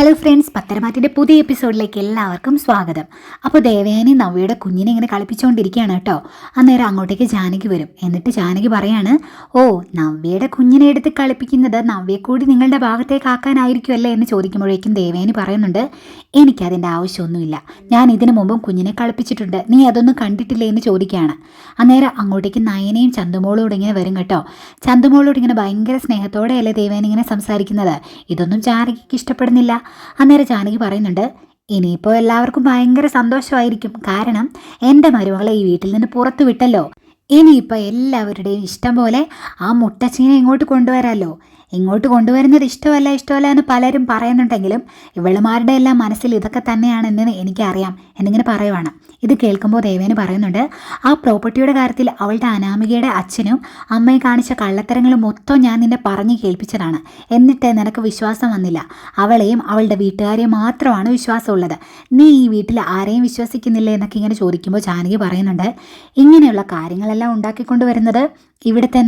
Hello friends, പത്തരമാറ്റിൻ്റെ പുതിയ എപ്പിസോഡിലേക്ക് എല്ലാവർക്കും സ്വാഗതം. അപ്പോൾ ദേവയാനി നവ്യയുടെ കുഞ്ഞിനെ ഇങ്ങനെ കളിപ്പിച്ചുകൊണ്ടിരിക്കുകയാണ് കേട്ടോ. അന്നേരം അങ്ങോട്ടേക്ക് ജാനകി വരും. എന്നിട്ട് ജാനകി പറയാണ്, ഓ നവ്യയുടെ കുഞ്ഞിനെ എടുത്ത് കളിപ്പിക്കുന്നത് നവ്യെ കൂടി നിങ്ങളുടെ ഭാഗത്തേക്ക് ആക്കാനായിരിക്കുമല്ലേ എന്ന് ചോദിക്കുമ്പോഴേക്കും ദേവയാനി പറയുന്നുണ്ട്, എനിക്കതിൻ്റെ ആവശ്യമൊന്നുമില്ല, ഞാൻ ഇതിനു മുമ്പും കുഞ്ഞിനെ കളിപ്പിച്ചിട്ടുണ്ട്, നീ അതൊന്നും കണ്ടിട്ടില്ലേ എന്ന് ചോദിക്കുകയാണ്. അന്നേരം അങ്ങോട്ടേക്ക് നയനയും ചന്തുമോളോട് ഇങ്ങനെ വരും കേട്ടോ. ചന്തുമോളോട് ഇങ്ങനെ ഭയങ്കര സ്നേഹത്തോടെയല്ലേ ദേവയാനി ഇങ്ങനെ സംസാരിക്കുന്നത്. ഇതൊന്നും ജാനകിക്ക് ഇഷ്ടപ്പെടുന്നില്ല. അന്നേരം ജാനകി പറയുന്നുണ്ട്, ഇനിയിപ്പോൾ എല്ലാവർക്കും ഭയങ്കര സന്തോഷമായിരിക്കും, കാരണം എൻ്റെ മരുമകളെ ഈ വീട്ടിൽ നിന്ന് പുറത്തു വിട്ടല്ലോ. ഇനിയിപ്പോൾ എല്ലാവരുടെയും ഇഷ്ടം പോലെ ആ മുട്ടച്ചീനെ ഇങ്ങോട്ട് കൊണ്ടുവരാമല്ലോ. ഇങ്ങോട്ട് കൊണ്ടുവരുന്നത് ഇഷ്ടമല്ല എന്ന് പലരും പറയുന്നുണ്ടെങ്കിലും ഇവളുമാരുടെ എല്ലാം മനസ്സിൽ ഇതൊക്കെ തന്നെയാണെന്ന് എനിക്കറിയാം എന്നിങ്ങനെ പറയുവാണ്. ഇത് കേൾക്കുമ്പോൾ ദേവേന് പറയുന്നുണ്ട്, ആ പ്രോപ്പർട്ടിയുടെ കാര്യത്തിൽ അവളുടെ അനാമികയുടെ അച്ഛനും അമ്മയും കാണിച്ച കള്ളത്തരങ്ങളും മൊത്തം ഞാൻ നിന്നെ പറഞ്ഞ് കേൾപ്പിച്ചതാണ്. എന്നിട്ട് നിനക്ക് വിശ്വാസം വന്നില്ല. അവളെയും അവളുടെ വീട്ടുകാരെയും മാത്രമാണ് വിശ്വാസമുള്ളത്. നീ ഈ വീട്ടിൽ ആരെയും വിശ്വസിക്കുന്നില്ല എന്നൊക്കെ ഇങ്ങനെ ചോദിക്കുമ്പോൾ ജാനകി പറയുന്നുണ്ട്, ഇങ്ങനെയുള്ള കാര്യങ്ങളെല്ലാം ഉണ്ടാക്കിക്കൊണ്ടുവരുന്നത് ഇവിടുത്തെ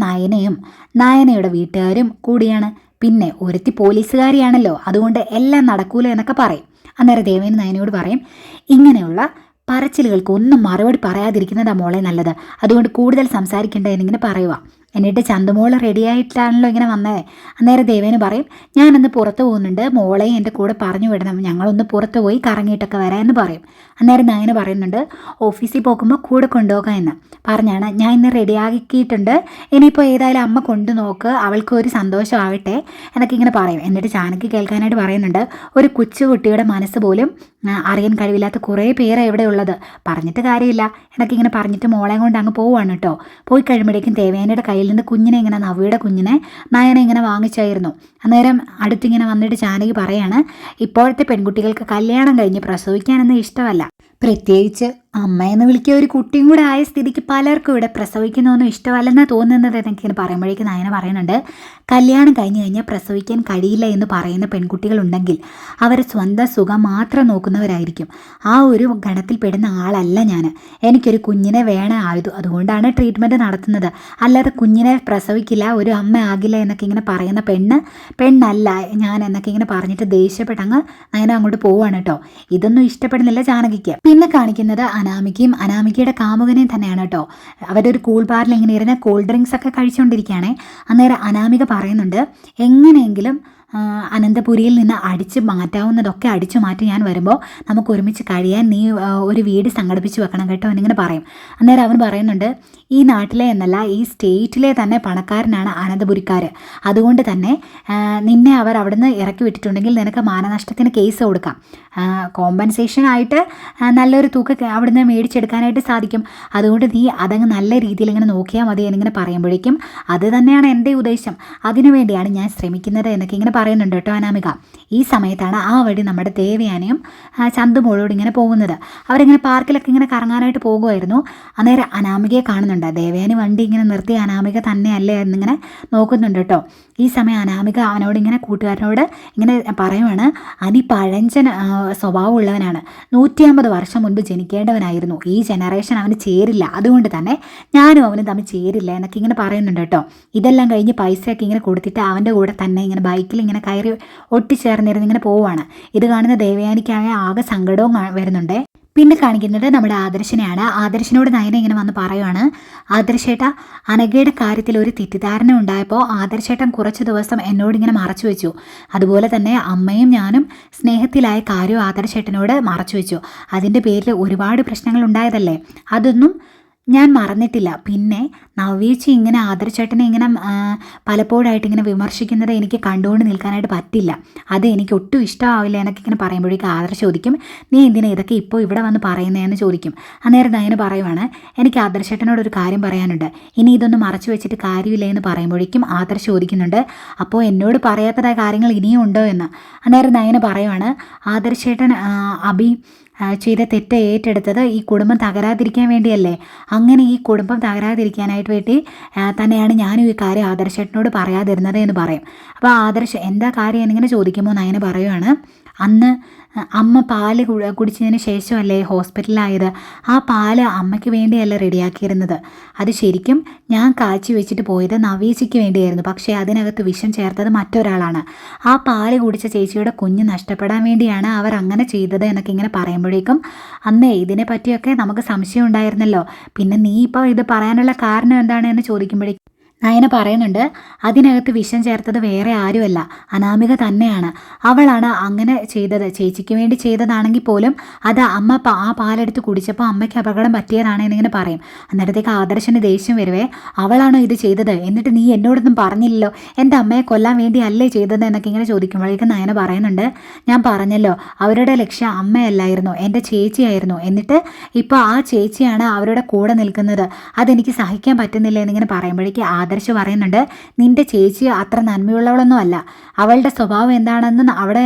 നയനയുടെ വീട്ടുകാരും കൂടിയാണ്. പിന്നെ ഒരുത്തി പോലീസുകാരിയാണല്ലോ, അതുകൊണ്ട് എല്ലാം നടക്കൂല എന്നൊക്കെ പറയും. അന്നേരം ദേവേന് നയനയോട് പറയും, ഇങ്ങനെയുള്ള പറച്ചിലുകൾക്ക് ഒന്നും മറുപടി പറയാതിരിക്കുന്നതാണ് മോളെ നല്ലത്, അതുകൊണ്ട് കൂടുതൽ സംസാരിക്കേണ്ട എന്നിങ്ങനെ പറയുക. എന്നിട്ട് ചന്തുമോള് റെഡിയായിട്ടാണല്ലോ ഇങ്ങനെ വന്നത്. അന്നേരം ദേവേന് പറയും, ഞാനൊന്ന് പുറത്ത് പോകുന്നുണ്ട്, മോളെയും എൻ്റെ കൂടെ പറഞ്ഞു വിടണം, ഞങ്ങളൊന്ന് പുറത്ത് പോയി കറങ്ങിയിട്ടൊക്കെ വരാം എന്ന് പറയും. അന്നേരം നയന പറയുന്നുണ്ട്, ഓഫീസിൽ പോകുമ്പോൾ കൂടെ കൊണ്ടുപോകാം എന്ന് പറഞ്ഞാണ് ഞാൻ ഇന്ന് റെഡിയാക്കിയിട്ടുണ്ട്, ഇനിയിപ്പോൾ ഏതായാലും അമ്മ കൊണ്ടു നോക്ക്, അവൾക്ക് ഒരു സന്തോഷമാവട്ടെ എന്നൊക്കെ ഇങ്ങനെ പറയും. എന്നിട്ട് ജാനകി കേൾക്കാനായിട്ട് പറയുന്നുണ്ട്, ഒരു കൊച്ചുകുട്ടിയുടെ മനസ്സ് പോലും അറിയാൻ കഴിവില്ലാത്ത കുറേ പേരെ ഇവിടെ ഉള്ളത്, പറഞ്ഞിട്ട് കാര്യമില്ല എന്നൊക്കെ ഇങ്ങനെ പറഞ്ഞിട്ട് മോളെ കൊണ്ട് അങ്ങ് പോവുകയാണ് കേട്ടോ. പോയി കഴിയുമ്പോഴേക്കും ദേവേനയുടെ കയ്യിൽ നിന്ന് കുഞ്ഞിനെ ഇങ്ങനെ നവ്യയുടെ കുഞ്ഞിനെ നയന ഇങ്ങനെ വാങ്ങിച്ചായിരുന്നു. അന്നേരം അടുത്തിങ്ങനെ വന്നിട്ട് ജാനകി പറയാണ്, ഇപ്പോഴത്തെ പെൺകുട്ടികൾക്ക് കല്യാണം കഴിഞ്ഞ് പ്രസവിക്കാനൊന്നും ഇഷ്ടമല്ല, പ്രത്യേകിച്ച് അമ്മയെന്ന് വിളിക്കുക ഒരു കുട്ടിയും കൂടെ ആയ സ്ഥിതിക്ക് പലർക്കും ഇവിടെ പ്രസവിക്കുന്നതൊന്നും ഇഷ്ടമല്ലെന്നാണ് തോന്നുന്നത് എന്നൊക്കെ പറയുമ്പോഴേക്കും നയന പറയുന്നുണ്ട്, കല്യാണം കഴിഞ്ഞ് കഴിഞ്ഞാൽ പ്രസവിക്കാൻ കഴിയില്ല എന്ന് പറയുന്ന പെൺകുട്ടികളുണ്ടെങ്കിൽ അവർ സ്വന്തം സുഖം മാത്രം നോക്കുന്നവരായിരിക്കും. ആ ഒരു ഗണത്തിൽ പെടുന്ന ആളല്ല ഞാൻ. എനിക്കൊരു കുഞ്ഞിനെ വേണം അതുകൊണ്ടാണ് ട്രീറ്റ്മെൻറ്റ് നടത്തുന്നത്, അല്ലാതെ കുഞ്ഞിനെ പ്രസവിക്കില്ല, ഒരു അമ്മ ആകില്ല എന്നൊക്കെ ഇങ്ങനെ പറയുന്ന പെണ്ണല്ല ഞാൻ എന്നൊക്കെ ഇങ്ങനെ പറഞ്ഞിട്ട് ദേഷ്യപ്പെട്ടങ്ങ് നയന അങ്ങോട്ട് പോവുകയാണ് കേട്ടോ. ഇതൊന്നും ഇഷ്ടപ്പെടുന്നില്ല ജാനകിക്ക്. പിന്നെ കാണിക്കുന്നത് അനാമികയുടെ കാമുകനെയും തന്നെയാണ് കേട്ടോ. അവരൊരു കൂൾ ബാറിൽ ഇങ്ങനെ ഇരുന്ന് കൂൾ ഡ്രിങ്ക്സ് ഒക്കെ കഴിച്ചുകൊണ്ടിരിക്കുകയാണേ. അന്നേരം അനാമിക പറയുന്നുണ്ട്, എങ്ങനെയെങ്കിലും അനന്തപുരിയിൽ നിന്ന് അടിച്ച് മാറ്റാവുന്നതൊക്കെ അടിച്ചു മാറ്റി ഞാൻ വരുമ്പോൾ നമുക്ക് ഒരുമിച്ച് കഴിയാൻ നീ ഒരു വീട് സംഘടിപ്പിച്ച് വെക്കണം കേട്ടോ എന്നിങ്ങനെ പറയും. അന്നേരം അവൻ പറയുന്നുണ്ട്, ഈ നാട്ടിലെ എന്നല്ല ഈ സ്റ്റേറ്റിലെ തന്നെ പണക്കാരനാണ് അനന്തപുരിക്കാർ, അതുകൊണ്ട് തന്നെ നിന്നെ അവർ അവിടുന്ന് ഇറക്കി വിട്ടിട്ടുണ്ടെങ്കിൽ നിനക്ക് മാനനഷ്ടത്തിന് കേസ് കൊടുക്കാം, കോമ്പൻസേഷനായിട്ട് നല്ലൊരു തുക അവിടുന്ന് മേടിച്ചെടുക്കാനായിട്ട് സാധിക്കും, അതുകൊണ്ട് നീ അതങ്ങ് നല്ല രീതിയിൽ ഇങ്ങനെ നോക്കിയാൽ മതി എന്നിങ്ങനെ പറയുമ്പോഴേക്കും അത് തന്നെയാണ് എൻ്റെ ഉദ്ദേശം, അതിനുവേണ്ടിയാണ് ഞാൻ ശ്രമിക്കുന്നത് എന്നൊക്കെ ഇങ്ങനെ പറയുന്നുണ്ട് കേട്ടോ അനാമിക. ഈ സമയത്താണ് ആ വഴി നമ്മുടെ ദേവയാനിയും ചന്തുമോളോട് ഇങ്ങനെ പോകുന്നത്. അവരിങ്ങനെ പാർക്കിലൊക്കെ ഇങ്ങനെ കറങ്ങാനായിട്ട് പോകുമായിരുന്നു. അന്നേരം അനാമികയെ കാണുന്നുണ്ട്. ദേവയാനി വണ്ടി ഇങ്ങനെ നിർത്തി അനാമിക തന്നെയല്ലേ എന്നിങ്ങനെ നോക്കുന്നുണ്ട് കേട്ടോ. ഈ സമയം അനാമിക അവനോട് ഇങ്ങനെ കൂട്ടുകാരനോട് ഇങ്ങനെ പറയുവാണ്, അനി പഴഞ്ചൻ സ്വഭാവമുള്ളവനാണ്, 150 വർഷം മുൻപ് ജനിക്കേണ്ടവനായിരുന്നു, ഈ ജനറേഷൻ അവന് ചേരില്ല, അതുകൊണ്ട് തന്നെ ഞാനും അവനും തമ്മിൽ ചേരില്ല എന്നൊക്കെ ഇങ്ങനെ പറയുന്നുണ്ട് കേട്ടോ. ഇതെല്ലാം കഴിഞ്ഞ് പൈസയൊക്കെ ഇങ്ങനെ കൊടുത്തിട്ട് അവൻ്റെ കൂടെ തന്നെ ഇങ്ങനെ ബൈക്കിൽ ഇങ്ങനെ കയറി ഒട്ടിച്ചേർന്നിരുന്ന് ഇങ്ങനെ പോവുകയാണ്. ഇത് കാണുന്ന ദേവയാനിക്കായ ആകെ സങ്കടവും വരുന്നുണ്ട്. പിന്നെ കാണിക്കുന്നത് നമ്മുടെ ആദർശനെയാണ്. ആദർശനോട് നയന ഇങ്ങനെ വന്ന് പറയുവാണ്, ആദർശേട്ട, അനഘയുടെ കാര്യത്തിൽ ഒരു തെറ്റിദ്ധാരണ ഉണ്ടായപ്പോൾ ആദർശേട്ടൻ കുറച്ച് ദിവസം എന്നോടിങ്ങനെ മറച്ചു വെച്ചു, അതുപോലെ തന്നെ അമ്മയും ഞാനും സ്നേഹത്തിലായ കാര്യം ആദർശേട്ടനോട് മറച്ചു വെച്ചു, അതിൻ്റെ പേരിൽ ഒരുപാട് പ്രശ്നങ്ങൾ ഉണ്ടായതല്ലേ, അതൊന്നും ഞാൻ മറന്നിട്ടില്ല. പിന്നെ നവ്യേച്ചി ഇങ്ങനെ ആദർശേട്ടനെ ഇങ്ങനെ പലപ്പോഴായിട്ട് ഇങ്ങനെ വിമർശിക്കുന്നത് എനിക്ക് കണ്ടുകൊണ്ട് നിൽക്കാനായിട്ട് പറ്റില്ല, അത് എനിക്ക് ഒട്ടും ഇഷ്ടമാവില്ല എന്നൊക്കെ ഇങ്ങനെ പറയുമ്പോഴേക്കും ആദർശ് ചോദിക്കും, നീ എന്തിനാ ഇതൊക്കെ ഇപ്പോൾ ഇവിടെ വന്ന് പറയുന്നതെന്ന് ചോദിക്കും. അന്നേരം നയന പറയുവാണ്, എനിക്ക് ആദർശേട്ടനോടൊരു കാര്യം പറയാനുണ്ട്, ഇനി ഇതൊന്നും മറച്ചു വെച്ചിട്ട് കാര്യമില്ല എന്ന് പറയുമ്പോഴേക്കും ആദർശ് ചോദിക്കുന്നുണ്ട്, അപ്പോൾ എന്നോട് പറയാത്തതായ കാര്യങ്ങൾ ഇനിയും ഉണ്ടോ എന്ന്. അന്നേരം നയന പറയുവാണ്, ആദർശേട്ടൻ ചെയ്ത തെറ്റ് ഏറ്റെടുത്തത് ഈ കുടുംബം തകരാതിരിക്കാൻ വേണ്ടിയല്ലേ, അങ്ങനെ ഈ കുടുംബം തകരാതിരിക്കാനായിട്ട് വേണ്ടി തന്നെയാണ് ഞാനും ഈ കാര്യം ആദർശേട്ടനോട് പറയാതിരുന്നത് എന്ന് പറയും. അപ്പോൾ ആദർശ് എന്താ കാര്യം എന്നിങ്ങനെ ചോദിക്കുമ്പോൾ നയന പറയുവാണ്, അന്ന് അമ്മ പാല് കുടിച്ചതിന് ശേഷമല്ലേ ഹോസ്പിറ്റലിലായത്. ആ പാല് അമ്മയ്ക്ക് വേണ്ടിയല്ല റെഡിയാക്കിയിരുന്നത്. അത് ശരിക്കും ഞാൻ കാച്ചി വെച്ചിട്ട് പോയത് നവ്യേച്ചിക്ക് വേണ്ടിയായിരുന്നു. പക്ഷേ അതിനകത്ത് വിഷം ചേർത്തത് മറ്റൊരാളാണ്. ആ പാല് കുടിച്ച ചേച്ചിയുടെ കുഞ്ഞ് നഷ്ടപ്പെടാൻ വേണ്ടിയാണ് അവർ അങ്ങനെ ചെയ്തത് എന്നൊക്കെ ഇങ്ങനെ പറയുമ്പോഴേക്കും അന്നേ ഇതിനെ പറ്റിയൊക്കെ നമുക്ക് സംശയം ഉണ്ടായിരുന്നല്ലോ. പിന്നെ നീ ഇപ്പോൾ ഇത് പറയാനുള്ള കാരണം എന്താണ് എന്ന് ചോദിക്കുമ്പോഴേക്കും നയന പറയുന്നുണ്ട്, അതിനകത്ത് വിഷം ചേർത്തത് വേറെ ആരുമല്ല, അനാമിക തന്നെയാണ്. അവളാണ് അങ്ങനെ ചെയ്തത്. ചേച്ചിക്ക് വേണ്ടി ചെയ്തതാണെങ്കിൽ പോലും അത് അമ്മ ആ പാലെടുത്ത് കുടിച്ചപ്പോൾ അമ്മയ്ക്ക് അപകടം പറ്റിയതാണ് എന്നിങ്ങനെ പറയും. അന്നേരത്തേക്ക് ആദർശന് ദേഷ്യം വരുവേ, അവളാണോ ഇത് ചെയ്തത്, എന്നിട്ട് നീ എന്നോടൊന്നും പറഞ്ഞില്ലല്ലോ, എൻ്റെ അമ്മയെ കൊല്ലാൻ വേണ്ടി അല്ലേ ചെയ്തത് എന്നൊക്കെ ഇങ്ങനെ ചോദിക്കുമ്പോഴേക്കും നയന പറയുന്നുണ്ട്, ഞാൻ പറഞ്ഞല്ലോ അവരുടെ ലക്ഷ്യം അമ്മയല്ലായിരുന്നു, എൻ്റെ ചേച്ചിയായിരുന്നു. എന്നിട്ട് ഇപ്പോൾ ആ ചേച്ചിയാണ് അവരുടെ കൂടെ നിൽക്കുന്നത്. അതെനിക്ക് സഹിക്കാൻ പറ്റുന്നില്ല എന്നിങ്ങനെ പറയുമ്പോഴേക്കും ആദർശ് പറയുന്നുണ്ട്, നിന്റെ ചേച്ചി അത്ര നന്മയുള്ളവളൊന്നും അല്ല. അവളുടെ സ്വഭാവം എന്താണെന്ന്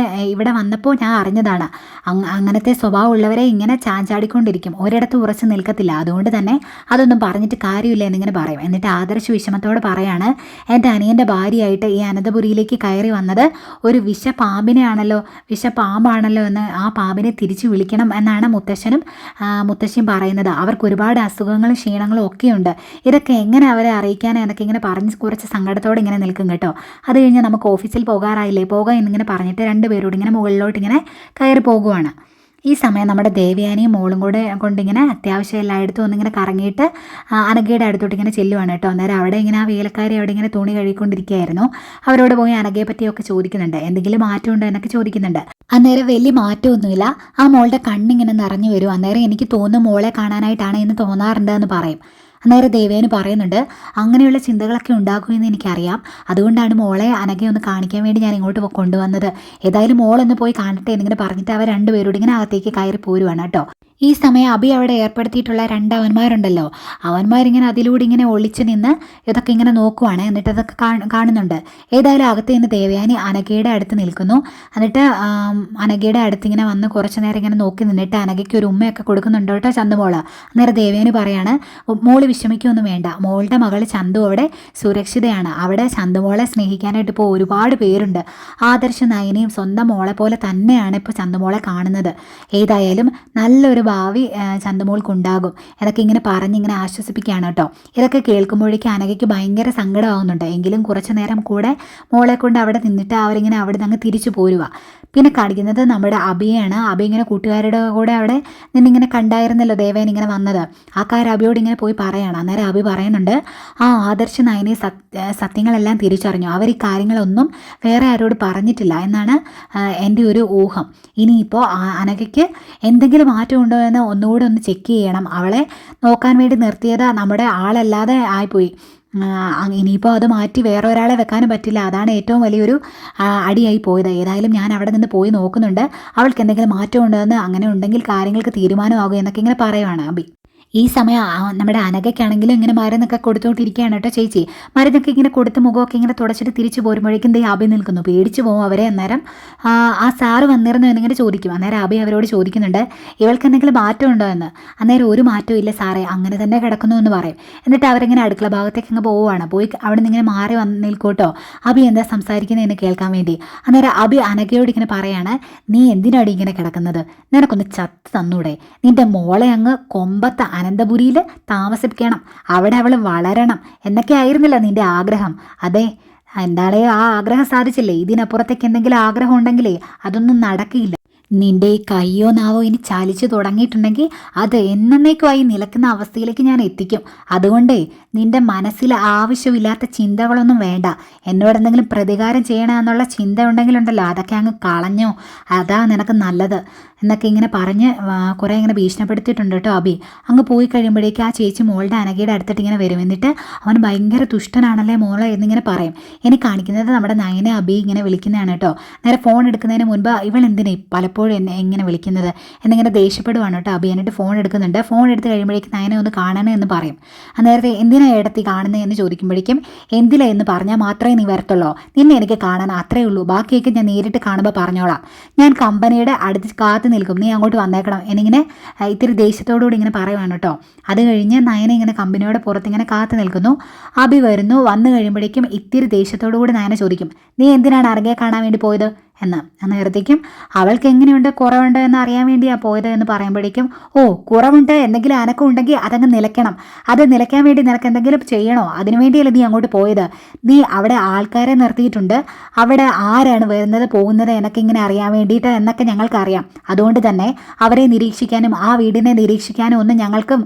ഇവിടെ വന്നപ്പോൾ ഞാൻ അറിഞ്ഞതാണ്. അങ്ങനത്തെ സ്വഭാവമുള്ളവരെ ഇങ്ങനെ ചാഞ്ചാടിക്കൊണ്ടിരിക്കും, ഒരിടത്ത് ഉറച്ചു നിൽക്കത്തില്ല. അതുകൊണ്ട് തന്നെ അതൊന്നും പറഞ്ഞിട്ട് കാര്യമില്ല എന്നിങ്ങനെ പറയും. എന്നിട്ട് ആദർശ് വിഷമത്തോട് പറയാണ്, എൻ്റെ അനിയൻ്റെ ഭാര്യയായിട്ട് ഈ അനന്തപുരിയിലേക്ക് കയറി വന്നത് ഒരു വിഷപ്പാമ്പാണല്ലോ എന്ന് ആ പാമ്പിനെ തിരിച്ചു വിളിക്കണം എന്നാണ് മുത്തശ്ശിയും പറയുന്നത്. അവർക്ക് ഒരുപാട് അസുഖങ്ങളും ക്ഷീണങ്ങളും ഒക്കെയുണ്ട്. ഇതൊക്കെ എങ്ങനെ അവരെ അറിയിക്കാനോ എന്നൊക്കെ ഇങ്ങനെ പറഞ്ഞ് കുറച്ച് സങ്കടത്തോടെ ഇങ്ങനെ നിൽക്കും കേട്ടോ. അത് കഴിഞ്ഞ് നമുക്ക് ഓഫീസിൽ പോകാറായില്ലേ, പോകാം എന്നിങ്ങനെ പറഞ്ഞിട്ട് രണ്ടുപേരോട് ഇങ്ങനെ മുകളിലോട്ട് ഇങ്ങനെ കയറി പോകുവാണ്. ഈ സമയം നമ്മുടെ ദേവയാനിയും മോളും കൂടെ കൊണ്ടിങ്ങനെ അത്യാവശ്യം എല്ലായിടത്തും ഒന്നിങ്ങനെ കറങ്ങിയിട്ട് അനഘയുടെ അടുത്തോട്ട് ഇങ്ങനെ ചെല്ലുവാണ് കേട്ടോ. അന്നേരം അവിടെ ഇങ്ങനെ ആ വേലക്കാരി അവിടെ ഇങ്ങനെ തുണി കഴുകിക്കൊണ്ടിരിക്കുകയായിരുന്നു. അവരോട് പോയി അനഘയെ പറ്റിയൊക്കെ ചോദിക്കുന്നുണ്ട്, എന്തെങ്കിലും മാറ്റമുണ്ടോ എന്നൊക്കെ ചോദിക്കുന്നുണ്ട്. അന്നേരം വലിയ മാറ്റമൊന്നുമില്ല, ആ മോളുടെ കണ്ണിങ്ങനെ നിറഞ്ഞു വരും. അന്നേരം എനിക്ക് തോന്നുന്നു മോളെ കാണാനായിട്ടാണ് എന്ന് തോന്നാറുണ്ട് എന്ന് പറയും. അന്നേരം ദേവേന് പറയുന്നുണ്ട്, അങ്ങനെയുള്ള ചിന്തകളൊക്കെ ഉണ്ടാക്കുമെന്ന് എനിക്കറിയാം, അതുകൊണ്ടാണ് മോളെ അനഘയൊന്ന് കാണിക്കാൻ വേണ്ടി ഞാൻ ഇങ്ങോട്ട് കൊണ്ടുവന്നത്. ഏതായാലും മോളൊന്ന് പോയി കാണട്ടെ എന്നിങ്ങനെ പറഞ്ഞിട്ട് അവർ രണ്ടുപേരോട് ഇങ്ങനെ അകത്തേക്ക് കയറി പോരുവാണ് കേട്ടോ. ഈ സമയം അബി അവിടെ ഏർപ്പെടുത്തിയിട്ടുള്ള അവന്മാരുണ്ടല്ലോ, അവന്മാരിങ്ങനെ അതിലൂടെ ഇങ്ങനെ ഒളിച്ചു നിന്ന് ഇതൊക്കെ ഇങ്ങനെ നോക്കുവാണ്. എന്നിട്ട് അതൊക്കെ കാണുന്നുണ്ട്. ഏതായാലും അകത്ത് നിന്ന് ദേവയാനി അനഘയുടെ അടുത്ത് നിൽക്കുന്നു. എന്നിട്ട് അനഘയുടെ അടുത്ത് ഇങ്ങനെ വന്ന് കുറച്ച് നേരം ഇങ്ങനെ നോക്കി നിന്നിട്ട് അനഘയ്ക്ക് ഒരു ഉമ്മയൊക്കെ കൊടുക്കുന്നുണ്ട് കേട്ടോ ചന്തുമോള്. അന്നേരം ദേവയാനി പറയാണ്, മോള് വിഷമിക്കൊന്നും വേണ്ട, മോളുടെ മകൾ ചന്തു അവിടെ സുരക്ഷിതയാണ്. അവിടെ ചന്തുമോളെ സ്നേഹിക്കാനായിട്ട് ഇപ്പോൾ ഒരുപാട് പേരുണ്ട്. ആദർശ നയനയും സ്വന്തം മോളെ പോലെ തന്നെയാണ് ഇപ്പോൾ ചന്തുമോളെ കാണുന്നത്. ഏതായാലും നല്ലൊരു ഭാവി ചന്തുമോൾക്കുണ്ടാകും എന്നൊക്കെ ഇങ്ങനെ പറഞ്ഞിങ്ങനെ ആശ്വസിപ്പിക്കുകയാണ് കേട്ടോ. ഇതൊക്കെ കേൾക്കുമ്പോഴേക്കും അനഘയ്ക്ക് ഭയങ്കര സങ്കടമാവുന്നുണ്ട്. എങ്കിലും കുറച്ചു നേരം കൂടെ മോളെ കൊണ്ട് അവിടെ നിന്നിട്ട് അവരിങ്ങനെ അവിടെ നിന്ന് അങ്ങ് തിരിച്ചു പോരുക. പിന്നെ കാണിക്കുന്നത് നമ്മുടെ അബിയാണ്. അബി ഇങ്ങനെ കൂട്ടുകാരുടെ കൂടെ അവിടെ നിന്നിങ്ങനെ കണ്ടായിരുന്നല്ലോ ദേവേൻ ഇങ്ങനെ വന്നത്. ആ കാര്യം അബിയോട് ഇങ്ങനെ പോയി പറയാണ്. അന്നേരം അബി പറയുന്നുണ്ട്, ആ ആദർശ നയനെ സത്യങ്ങളെല്ലാം തിരിച്ചറിഞ്ഞു. അവർ ഈ കാര്യങ്ങളൊന്നും വേറെ ആരോട് പറഞ്ഞിട്ടില്ല എന്നാണ് എൻ്റെ ഒരു ഊഹം. ഇനിയിപ്പോൾ അനഘയ്ക്ക് എന്തെങ്കിലും മാറ്റമുണ്ടോ എന്ന് ഒന്നുകൂടെ ഒന്ന് ചെക്ക് ചെയ്യണം. അവളെ നോക്കാൻ വേണ്ടി നിർത്തിയത് നമ്മുടെ ആളല്ലാതെ ആയിപ്പോയി. ഇനിയിപ്പോൾ അത് മാറ്റി വേറെ ഒരാളെ വെക്കാനും പറ്റില്ല. അതാണ് ഏറ്റവും വലിയൊരു അടിയായി പോയത്. ഏതായാലും ഞാൻ അവിടെ നിന്ന് പോയി നോക്കുന്നുണ്ട്, അവൾക്ക് എന്തെങ്കിലും മാറ്റമുണ്ടോ എന്ന്, അങ്ങനെ ഉണ്ടെങ്കിൽ കാര്യങ്ങൾക്ക് തീരുമാനമാകും എന്നൊക്കെ ഇങ്ങനെ പറയുവാണ് അബി. ഈ സമയം നമ്മുടെ അനഘയ്ക്കാണെങ്കിലും ഇങ്ങനെ മരുന്നൊക്കെ കൊടുത്തോണ്ടിരിക്കുകയാണ് കേട്ടോ ചേച്ചി. മരുന്നൊക്കെ ഇങ്ങനെ കൊടുത്ത് മുഖമൊക്കെ ഇങ്ങനെ തുടച്ചിട്ട് തിരിച്ചു പോരുമ്പോഴേക്കും ദേ അബി നിൽക്കുന്നു. പേടിച്ചു പോകും അവരെ. അന്നേരം ആ സാറ് വന്നിരുന്നു എന്നിങ്ങനെ ചോദിക്കും. അന്നേരം അബി അവരോട് ചോദിക്കുന്നുണ്ട്, ഇവൾക്ക് എന്തെങ്കിലും മാറ്റമുണ്ടോ എന്ന്. അന്നേരം ഒരു മാറ്റവും ഇല്ല സാറേ, അങ്ങനെ തന്നെ കിടക്കുന്നു എന്ന് പറയും. എന്നിട്ട് അവരിങ്ങനെ അടുക്കള ഭാഗത്തേക്ക് അങ്ങ് പോവുകയാണ്. പോയി അവിടെ നിന്ന് ഇങ്ങനെ മാറി നിൽക്കൂട്ടോ അബി എന്താ സംസാരിക്കുന്നത് എന്ന് കേൾക്കാൻ വേണ്ടി. അന്നേരം അബി അനഘയോട് ഇങ്ങനെ പറയാണ്, നീ എന്തിനാടി ഇങ്ങനെ കിടക്കുന്നത്, നിനക്കൊന്ന് ചത്ത് തന്നൂടെ, നിന്റെ മോളെ അങ്ങ് കൊമ്പത്ത് അനന്തപുരിയിൽ താമസിപ്പിക്കണം, അവിടെ അവൾ വളരണം എന്നൊക്കെ ആയിരുന്നില്ല നിന്റെ ആഗ്രഹം. അതെ, എന്താണേ ആ ആഗ്രഹം സാധിച്ചില്ലേ. ഇതിനപ്പുറത്തേക്ക് എന്തെങ്കിലും ആഗ്രഹം ഉണ്ടെങ്കിലേ അതൊന്നും നടക്കില്ല. നിന്റെ ഈ കയ്യോ നാവോ ഇനി ചലിച്ചു തുടങ്ങിയിട്ടുണ്ടെങ്കിൽ അത് എന്നേക്കുമായി നിലക്കുന്ന അവസ്ഥയിലേക്ക് ഞാൻ എത്തിക്കും. അതുകൊണ്ടേ നിന്റെ മനസ്സിൽ ആവശ്യമില്ലാത്ത ചിന്തകളൊന്നും വേണ്ട. എന്നോട് എന്തെങ്കിലും പ്രതികാരം ചെയ്യണമെന്നുള്ള ചിന്ത ഉണ്ടെങ്കിലുണ്ടല്ലോ അതൊക്കെ അങ്ങ് കളഞ്ഞോ, അതാ നിനക്ക് നല്ലത് എന്നൊക്കെ ഇങ്ങനെ പറഞ്ഞ് കുറേ ഇങ്ങനെ ഭീഷണിപ്പെടുത്തിയിട്ടുണ്ട് കേട്ടോ അബി. അങ്ങ് പോയി കഴിയുമ്പോഴേക്കും ആ ചേച്ചി മോളുടെ അനഘയുടെ അടുത്തിട്ട് ഇങ്ങനെ വരും. എന്നിട്ട് അവൻ ഭയങ്കര ദുഷ്ടനാണല്ലേ മോളെ എന്നിങ്ങനെ പറയും. ഇനി കാണിക്കുന്നത് നമ്മുടെ നയനെ അബി ഇങ്ങനെ വിളിക്കുന്നതാണ് കേട്ടോ. നേരെ ഫോൺ എടുക്കുന്നതിന് മുൻപ് ഇവൾ എന്തിനാ പലപ്പോഴും എന്നെ എങ്ങനെ വിളിക്കുന്നത് എന്നിങ്ങനെ ദേഷ്യപ്പെടുവാണ് കേട്ടോ അബി. എന്നിട്ട് ഫോൺ എടുക്കുന്നുണ്ട്. ഫോൺ എടുത്ത് കഴിയുമ്പോഴേക്കും നയനെ ഒന്ന് കാണണേ എന്ന് പറയും. അന്നേരത്തെ എന്തിനാ ഏടത്തി കാണുന്നത് എന്ന് ചോദിക്കുമ്പോഴേക്കും എന്തിനാ എന്ന് പറഞ്ഞാൽ മാത്രമേ നീ വരത്തുള്ളൂ, നിന്നെ എനിക്ക് കാണാൻ അത്രേ ഉള്ളൂ, ബാക്കിയൊക്കെ ഞാൻ നേരിട്ട് കാണുമ്പോൾ പറഞ്ഞോളാം. ഞാൻ കമ്പനിയുടെ അടുത്ത് കാത്തു നിൽക്കും, നീ അങ്ങോട്ട് വന്നേക്കണം എന്നിങ്ങനെ ഇത്തിരി ദേഷ്യത്തോടുകൂടി ഇങ്ങനെ പറയുവാണ് കേട്ടോ. അത് കഴിഞ്ഞ് നയന ഇങ്ങനെ കമ്പനിയുടെ പുറത്ത് ഇങ്ങനെ കാത്തു നിൽക്കുന്നു. അബി വരുന്നു. വന്നു കഴിയുമ്പോഴേക്കും ഇത്തിരി ദേഷ്യത്തോടു കൂടി നയന ചോദിക്കും, നീ എന്തിനാണ് അനഘയെ കാണാൻ വേണ്ടി പോയത് എന്ന്. അന്നേരത്തേക്കും അവൾക്ക് എങ്ങനെയുണ്ട്, കുറവുണ്ട് എന്ന് അറിയാൻ വേണ്ടിയാണ് പോയത് എന്ന് പറയുമ്പോഴേക്കും, ഓ കുറവുണ്ട്, എന്തെങ്കിലും അനക്കം ഉണ്ടെങ്കിൽ അതങ്ങ് നിലയ്ക്കണം, അത് നിലയ്ക്കാൻ വേണ്ടി നിനക്ക് എന്തെങ്കിലും ചെയ്യണോ, അതിനുവേണ്ടിയല്ലേ നീ അങ്ങോട്ട് പോയത്, നീ അവിടെ ആൾക്കാരെ നിർത്തിയിട്ടുണ്ട്, അവിടെ ആരാണ് വരുന്നത് പോകുന്നത് എന്നൊക്കെ ഇങ്ങനെ അറിയാൻ വേണ്ടിയിട്ട് എന്നൊക്കെ ഞങ്ങൾക്കറിയാം. അതുകൊണ്ട് തന്നെ അവരെ നിരീക്ഷിക്കാനും ആ വീടിനെ നിരീക്ഷിക്കാനും ഒന്നും ഞങ്ങൾക്കും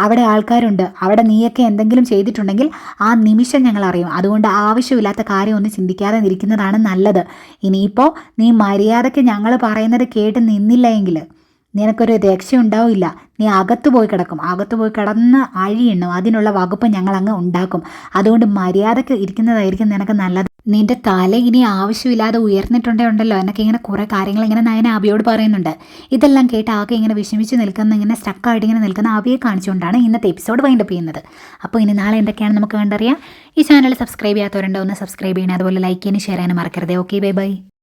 അവിടെ ആൾക്കാരുണ്ട്. അവിടെ നീയൊക്കെ എന്തെങ്കിലും ചെയ്തിട്ടുണ്ടെങ്കിൽ ആ നിമിഷം ഞങ്ങൾ അറിയും. അതുകൊണ്ട് ആവശ്യമില്ലാത്ത കാര്യം ഒന്നും ചിന്തിക്കാതെ ഇരിക്കുന്നതാണ് നല്ലത്. ഇനിയിപ്പോൾ നീ മര്യാദയ്ക്ക് ഞങ്ങൾ പറയുന്നത് കേട്ട് നിന്നില്ല എങ്കിൽ നിനക്കൊരു രക്ഷയുണ്ടാവില്ല. നീ അകത്ത് പോയി കിടക്കും, അകത്ത് പോയി കിടന്ന് അഴിയെണ്ണും. അതിനുള്ള വകുപ്പ് ഞങ്ങൾ അങ്ങ് ഉണ്ടാക്കും. അതുകൊണ്ട് മര്യാദയ്ക്ക് ഇരിക്കുന്നതായിരിക്കും നിനക്ക് നല്ലത്. നിന്റെ തല ഇനി ആവശ്യമില്ലാതെ ഉയർന്നിട്ടുണ്ടല്ലോ എന്നൊക്കെ ഇങ്ങനെ കുറേ കാര്യങ്ങൾ ഇങ്ങനെ നയന അബിയോട് പറയുന്നുണ്ട്. ഇതെല്ലാം കേട്ട് ആകെ ഇങ്ങനെ വിഷമിച്ച് നിൽക്കുന്ന, ഇങ്ങനെ സ്റ്റക്കായിട്ട് ഇങ്ങനെ നിൽക്കുന്ന അബിയെ കാണിച്ചുകൊണ്ടാണ് ഇന്നത്തെ എപ്പിസോഡ് വൈൻഡപ്പ് ചെയ്യുന്നത്. അപ്പോൾ ഇനി നാളെ എന്തൊക്കെയാണ് നമുക്ക് കണ്ടറിയാം. ഈ ചാനൽ സബ്സ്ക്രൈബ് ചെയ്യാത്തവരുണ്ടോ ഒന്ന് സബ്സ്ക്രൈബ് ചെയ്യണം, അതുപോലെ ലൈക്ക് ചെയ്യാനും ഷെയർ ചെയ്യാനും മറക്കരുത്. Okay, bye bye.